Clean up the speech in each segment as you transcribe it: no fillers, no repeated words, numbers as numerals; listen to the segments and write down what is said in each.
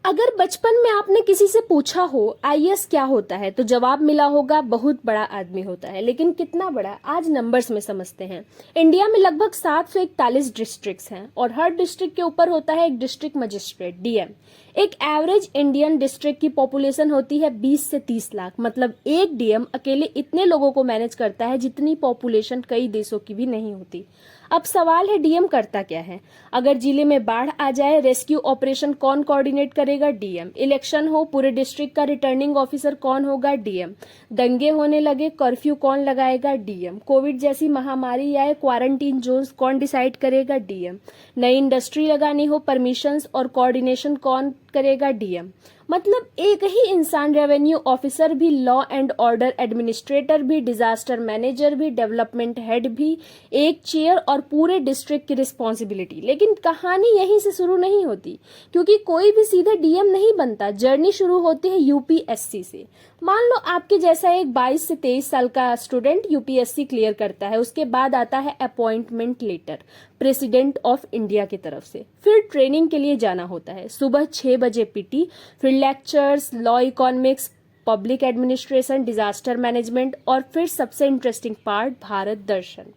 अगर बचपन में आपने किसी से पूछा हो आईएएस क्या होता है तो जवाब मिला होगा बहुत बड़ा आदमी होता है। लेकिन कितना बड़ा, आज नंबर्स में समझते हैं। इंडिया में लगभग 741 डिस्ट्रिक्ट्स हैं और हर डिस्ट्रिक्ट के ऊपर होता है एक डिस्ट्रिक्ट मजिस्ट्रेट, डीएम। एक एवरेज इंडियन डिस्ट्रिक्ट की पॉपुलेशन होती है 20 से 30 लाख। मतलब एक डीएम अकेले इतने लोगों को मैनेज करता है जितनी पॉपुलेशन कई देशों की भी नहीं होती। अब सवाल है डीएम करता क्या है। अगर जिले में बाढ़ आ जाए, रेस्क्यू ऑपरेशन कौन कोऑर्डिनेट करेगा? डीएम। इलेक्शन हो, पूरे डिस्ट्रिक्ट का रिटर्निंग ऑफिसर कौन होगा? डीएम। दंगे होने लगे, कर्फ्यू कौन लगाएगा? डीएम। कोविड जैसी महामारी आए, क्वारंटीन जोन्स कौन डिसाइड करेगा? डीएम। नई इंडस्ट्री लगानी हो, परमिशंस और कोऑर्डिनेशन कौन करेगा? डीएम। मतलब एक ही इंसान रेवेन्यू ऑफिसर भी, लॉ एंड ऑर्डर एडमिनिस्ट्रेटर भी, डिजास्टर मैनेजर भी, डेवलपमेंट हेड भी, एक चेयर और पूरे डिस्ट्रिक्ट की रिस्पॉन्सिबिलिटी। लेकिन कहानी यहीं से शुरू नहीं होती, क्योंकि कोई भी सीधे डीएम नहीं बनता। जर्नी शुरू होती है यूपीएससी से। मान लो आपके जैसा एक 22 से 23 साल का स्टूडेंट यूपीएससी क्लियर करता है। उसके बाद आता है appointment letter president of India की तरफ से। फिर ट्रेनिंग के लिए जाना होता है। सुबह 6 बजे पीटी, फिर lectures, law, economics, public administration, disaster management और फिर सबसे इंटरेस्टिंग पार्ट भारत दर्शन।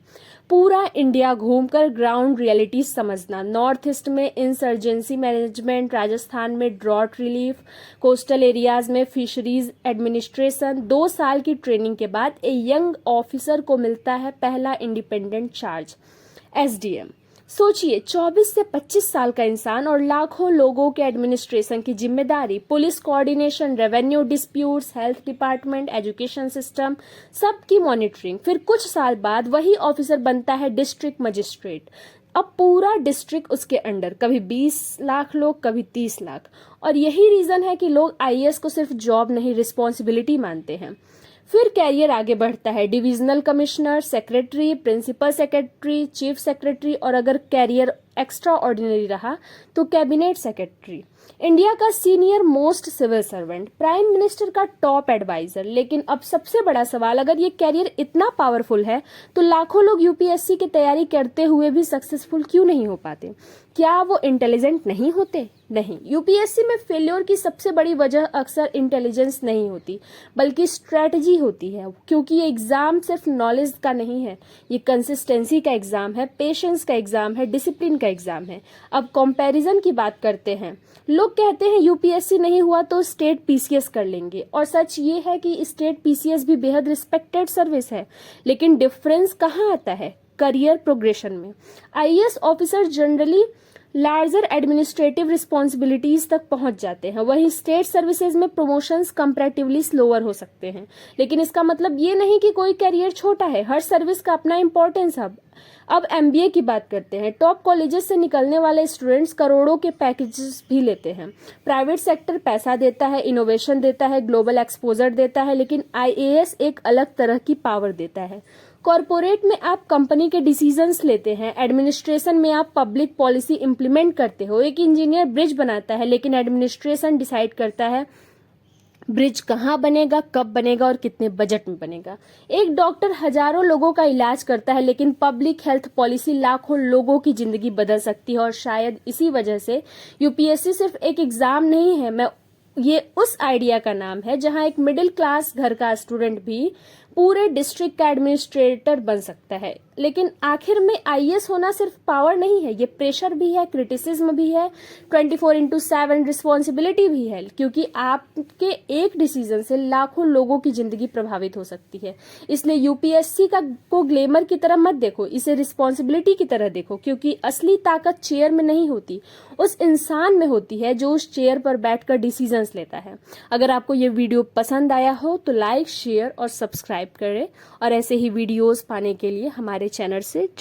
पूरा इंडिया घूमकर ग्राउंड रियलिटी समझना। नॉर्थ ईस्ट में इंसर्जेंसी मैनेजमेंट, राजस्थान में ड्रॉट रिलीफ, कोस्टल एरियाज में फिशरीज एडमिनिस्ट्रेशन। 2 साल की ट्रेनिंग के बाद ए यंग ऑफिसर को मिलता है पहला इंडिपेंडेंट चार्ज, एसडीएम। सोचिए, 24 से 25 साल का इंसान और लाखों लोगों के एडमिनिस्ट्रेशन की जिम्मेदारी। Police coordination, revenue disputes, health department, education system, सबकी मॉनिटरिंग। फिर कुछ साल बाद वही ऑफिसर बनता है डिस्ट्रिक्ट मजिस्ट्रेट। अब पूरा डिस्ट्रिक्ट उसके अंडर, कभी 20 लाख लोग, कभी 30 लाख। और यही रीजन है कि लोग आईएएस को सिर्फ जॉब नहीं, रिस्पॉन्सिबिलिटी मानते हैं। फिर कैरियर आगे बढ़ता है, divisional commissioner, secretary, principal secretary, chief secretary और अगर कैरियर एक्स्ट्रा ऑर्डिनरी रहा तो कैबिनेट सेक्रेटरी। इंडिया का senior most civil servant, prime minister का टॉप एडवाइजर। लेकिन अब सबसे बड़ा सवाल, अगर ये कैरियर इतना पावरफुल है तो लाखों लोग यूपीएससी की तैयारी करते हुए भी सक्सेसफुल क्यों नहीं हो पाते? क्या वो इंटेलिजेंट नहीं होते? नहीं, यूपीएससी में फेल्योर की सबसे बड़ी वजह अक्सर इंटेलिजेंस नहीं होती बल्कि स्ट्रेटजी होती है। क्योंकि ये एग्जाम सिर्फ नॉलेज का नहीं है, ये कंसिस्टेंसी का एग्जाम है, पेशेंस का एग्जाम है, डिसिप्लिन का एग्जाम है। अब कंपैरिजन की बात करते हैं। लोग कहते हैं यूपीएससी नहीं हुआ तो स्टेट पीसीएस कर लेंगे, और सच ये है कि स्टेट पीसीएस भी बेहद रिस्पेक्टेड सर्विस है। लेकिन डिफरेंस कहाँ आता है? करियर प्रोग्रेशन में। IAS officer generally larger administrative responsibilities तक पहुंच जाते हैं, वहीं स्टेट सर्विसेज में प्रमोशंस कंपैरेटिवली स्लोअर हो सकते हैं। लेकिन इसका मतलब ये नहीं कि कोई कैरियर छोटा है, हर सर्विस का अपना इंपॉर्टेंस। अब एमबीए की बात करते हैं। टॉप कॉलेजेस से निकलने वाले स्टूडेंट्स करोड़ों के पैकेजेस भी लेते हैं। प्राइवेट सेक्टर पैसा देता है, इनोवेशन देता है, ग्लोबल एक्सपोजर देता है, लेकिन आईएएस एक अलग तरह की पावर देता है। कॉरपोरेट में आप कंपनी के डिसीजंस लेते हैं, एडमिनिस्ट्रेशन में आप पब्लिक पॉलिसी इंप्लीमेंट करते हो। एक इंजीनियर ब्रिज बनाता है, लेकिन एडमिनिस्ट्रेशन डिसाइड करता है ब्रिज कहाँ बनेगा, कब बनेगा और कितने बजट में बनेगा। एक डॉक्टर हजारों लोगों का इलाज करता है, लेकिन पब्लिक हेल्थ पॉलिसी लाखों लोगों की जिंदगी बदल सकती है। और शायद इसी वजह से यूपीएससी सिर्फ एक एग्जाम नहीं है, ये उस आइडिया का नाम है जहां एक मिडिल क्लास घर का स्टूडेंट भी पूरे डिस्ट्रिक्ट का एडमिनिस्ट्रेटर बन सकता है। लेकिन आखिर में आईएएस होना सिर्फ पावर नहीं है, ये प्रेशर भी है, क्रिटिसिज्म भी है, 24/7 रिस्पॉन्सिबिलिटी भी है। क्योंकि आपके एक डिसीजन से लाखों लोगों की जिंदगी प्रभावित हो सकती है। इसलिए यूपीएससी को ग्लैमर की तरह मत देखो, इसे रिस्पॉन्सिबिलिटी की तरह देखो। क्योंकि असली ताकत चेयर में नहीं होती, उस इंसान में होती है जो उस चेयर पर बैठकर डिसीजंस लेता है। अगर आपको ये वीडियो पसंद आया हो तो लाइक, शेयर और सब्सक्राइब करें, और ऐसे ही वीडियोस पाने के लिए हमारे चैनल से जुड़ें।